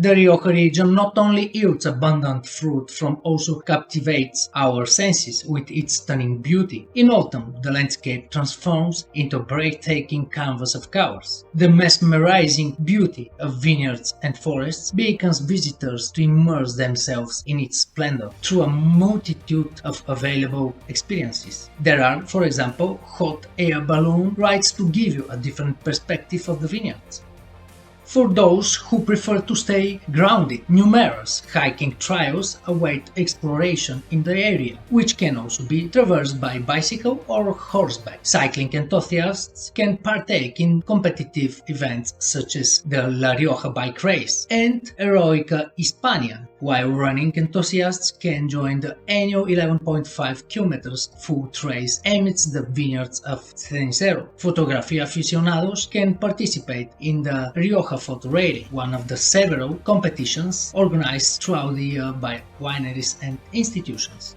The Rioja region not only yields abundant fruit from also captivates our senses with its stunning beauty. In autumn, the landscape transforms into a breathtaking canvas of colors. The mesmerizing beauty of vineyards and forests beckons visitors to immerse themselves in its splendor through a multitude of available experiences. There are, for example, hot air balloon rides to give you a different perspective of the vineyards. For those who prefer to stay grounded, numerous hiking trails await exploration in the area, which can also be traversed by bicycle or horseback. Cycling enthusiasts can partake in competitive events such as the La Rioja bike race and Heroica Hispania, while running enthusiasts can join the annual 11.5 kilometers foot race amidst the vineyards of Scenic. Photography aficionados can participate in the Rioja Photo Rally, one of the several competitions organized throughout the year by wineries and institutions.